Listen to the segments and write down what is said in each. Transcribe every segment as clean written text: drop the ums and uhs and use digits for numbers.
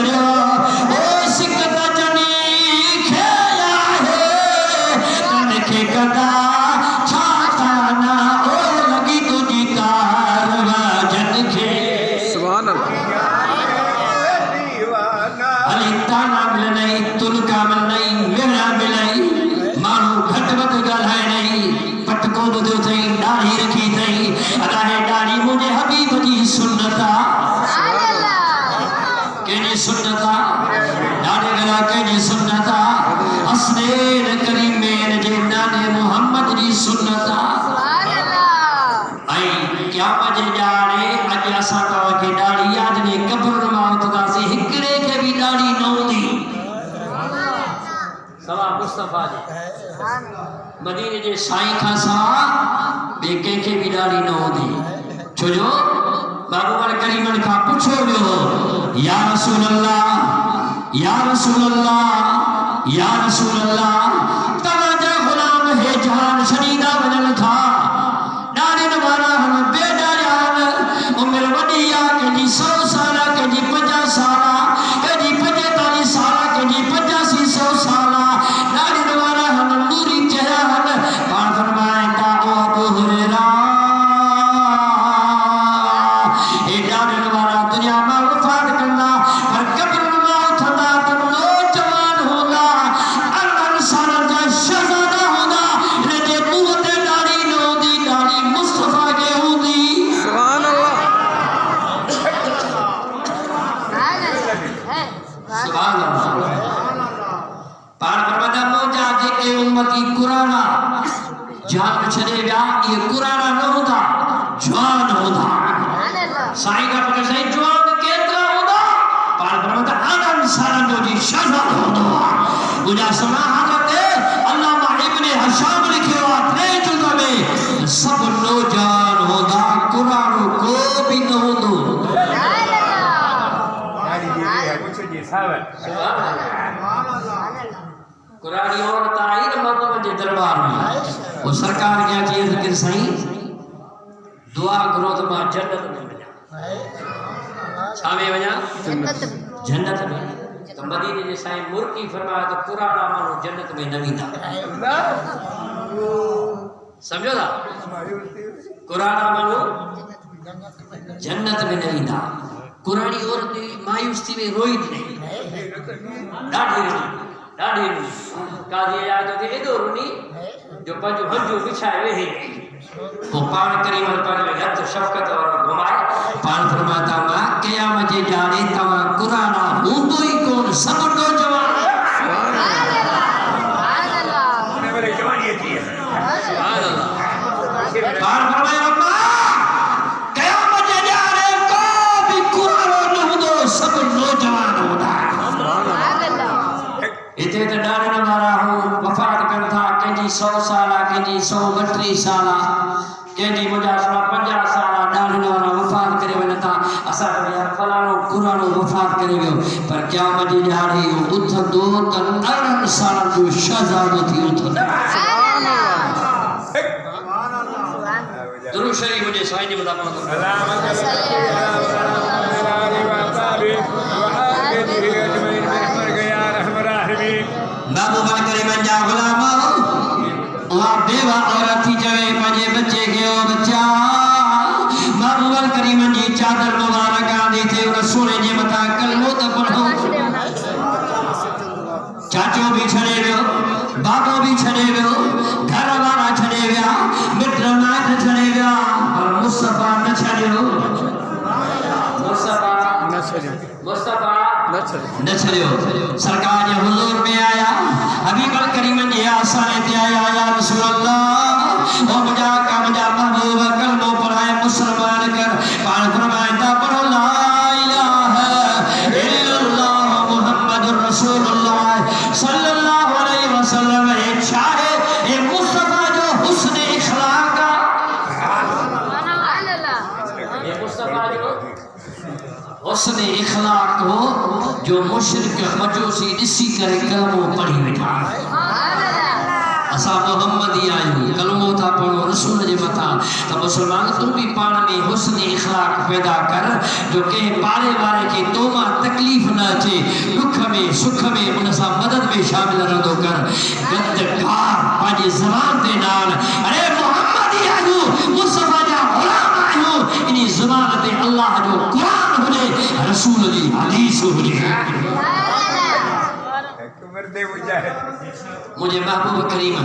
کرو او سکتا جنی کھیا ہے تن کے کدا چھاتا نا او لگی تجھی کاروا جن کے سبحان اللہ علی تانا ملنائی تلکا ملنائی میرا ملائی مانو گھٹ بت گلائے نہیں پٹکو بدو تھئی ڈاڑھی رکھی تھئی اللہ ہے ڈاڑھی مجھے حبیب جی سنتا کہنی سنتا ڈاڑے گلا کہنی سنتا اسنین کریمین جے نانے محمد جی سنتا آئی کیا مجھے جاڑے اج اساں تو کہ ڈاڑھی یاد نے قبر موت دا سے ہکڑے کے بھی ڈاڑھی نہ ہوندی سوا مصطفیٰ جی مدینے جے سائیں کھا سوا بے کے بھی ڈاڑھی نہ ہوندی چھو جو بابر کریمن کا پوچھو گو یا رسول اللہ یا رسول اللہ یا رسول اللہ توجہ غلام ہے جہان شدیدہ بدل تھا ڈاڑھی نوارا ہم بے ڈاڑیان عمر وڈیا کہ جی 100 سالہ کہ جی 50 سالہ کہ جی 45 سالہ کہ جی 85 سالہ ڈاڑھی نوارا ہم نوری چہرہ ہم پان فرمائے تا او ابو ہریرہ اے ڈاڑھی نوارا دنیا میں وفات کرنا پر قبر موت ہوتا تم نوجوان ہوگا اللہ سارا جا شہزادہ ہوگا رجے قوت ڈاڑھی نہ ہوندی ڈاڑھی مصطفیٰ کے ہوندی سبحان اللہ سبحان اللہ پان فرماتا موجہ جے کے امتی قرآنہ جان چھڑے بیا یہ قرآنہ نہ ہوتا جوان ہوتا سائیں کا پکر سائیں جوان کیترا ہوتا پان فرماتا آدم سارا جو جی شہزاد ہوتا مجھا سنا حالت ہے علامہ ابن حشام لکھے ہوا ترے جلدہ میں سب نوجان ہوتا قرآن کو بھی نہ ہوتا قرآنی عورت آئی نا مرد مجھے دربار میں وہ سرکار کیا چیئے ذکر سائیں دعا کرو تو ماں جنت میں بجا چھامے بجا جنت میں تو مدینہ جے سائیں مرکی فرمایا تو قرآن آمانو جنت میں نوی دا سمجھو دا قرآن آمانو جنت میں نوی دا قرآنی عورت مایوس تھی میں روئی نہیں ڈاڑھی رونی قاضی آیات ہوتی ہے دو رونی جو پنجو ہنجو بچھائے وے ہیں وہ پان کریم پر میں حد شفقت اور گھمائے پان فرماتا ماں قیامت جے جاڑے توا قرآنہ ہوں تو ہی کون سب نوجوان پان فرمایا ماں قیامت جے جاڑے کو بھی قرآن نہ ہوں تو سب نوجوان ہوتا اتنے تو ڈاڑے نہ مارا ہوں وفات کرتا کنجی 100 سالہ کنجی 132 سالہ کنجی مجھا سنا 50 سالہ ڈاڑے نہ مارا وفات کرے ونتا اسا کبھی فلانو قرآنو وفات کرے گئے پر کیا مجھے جاڑے ہوں اتھا دو تن 9 سالہ جو شہزادہ تھی اتھا درود شریف مجھے سائنی مطابق بابو بن کرے من جا غلام وہاں بیوہ عورت تھی جوے پنجے بچے کے او بچہ بابو بن کرے من جی چادر مبارک آدھی تھے انہا سونے جی مطا کلموں تا پڑھو چاچو بھی چھڑے گئے بابو بھی چھڑے گئے گھر والا چھڑے گیا متر نائت چھڑے گیا اور مصطفیٰ نہ چھڑے ہو نہ چھڑے ہو سرکار یہ حضور میں آیا حبیب الکریم جی آسانے تے آیا یا رسول اللہ وہ مجھا کا مجھا محبوب کلموں پڑھائے مسلمان کر پان فرمائے تا پڑھو لا الہ الا اللہ محمد رسول اللہ صلی اللہ علیہ وسلم ایک شاہ ایک مصطفیٰ جو حسن اخلاق کا یہ مصطفیٰ جو حسن اخلاق ہو جو مشرک مجوسی نسی کرے کلموں پڑھی بٹھا اسا محمدی آیو کلمو تھا پڑھو رسول جے متا تو مسلمان تم بھی پان میں حسن اخلاق پیدا کر جو کہ پارے وارے کے توما تکلیف نہ اچے دکھ میں سکھ میں ان سا مدد میں شامل رہندو کر گندکار پانجی زبان دے نال ارے محمدی آیو مصطفیٰ جا غلام آیو انہی زبان دے اللہ جو قرآن ہوجے رسول جی حدیث ہوجے مجھے محبوب کریم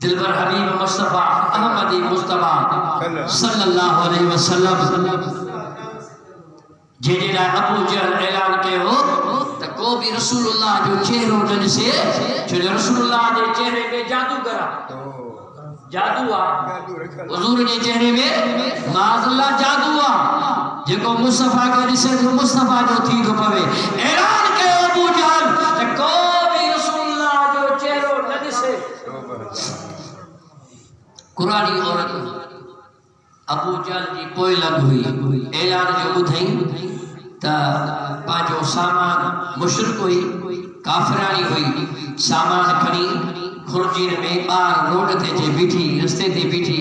دلبر حبیب مصطفیٰ احمدی مصطفیٰ صلی اللہ علیہ وسلم جیڑے لائے ابو جہل اعلان کے ہو تو کو بھی رسول اللہ جو چہروں جن سے جو رسول اللہ جو چہرے میں جادو کرا جادو آ حضور کے چہرے میں معاذ اللہ جادو آ جے کو مصطفیٰ کے رسے جو مصطفیٰ جو تھی تو پوے اعلان کے ابو جہل تو کو بھی رسول اللہ جو چہروں جن سے قرآنی عورت ابو جہل جی پوئی لگ ہوئی اعلان جو ٻدھئی تا پانچو سامان مشرک ہوئی کافرانی ہوئی سامان کھنی خرجین میں بار روڈ تے جے بیٹھی رستے تے بیٹھی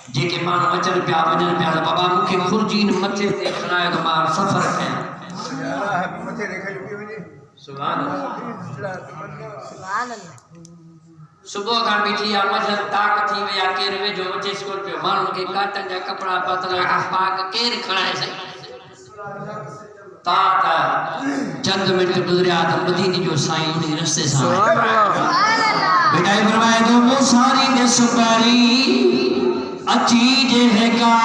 جے کے مانو اچن پیا وجن پیا بابا مکھے خرجین متھے تے کھنائے تو مار سفر کیا سبحان اللہ صبح کا بیٹھی یا مجھل تاک تھی ویا کیر میں جو بچے سکول پہ مانو کے کاتن جا کپڑا پتلا پاک کیر کھڑائے سے تا چند منٹ گزریا تو مدینی جو سائیں انہیں رستے سامنے بیٹائی فرمائے تو موساری نے سپاری اچھی جے ہے کا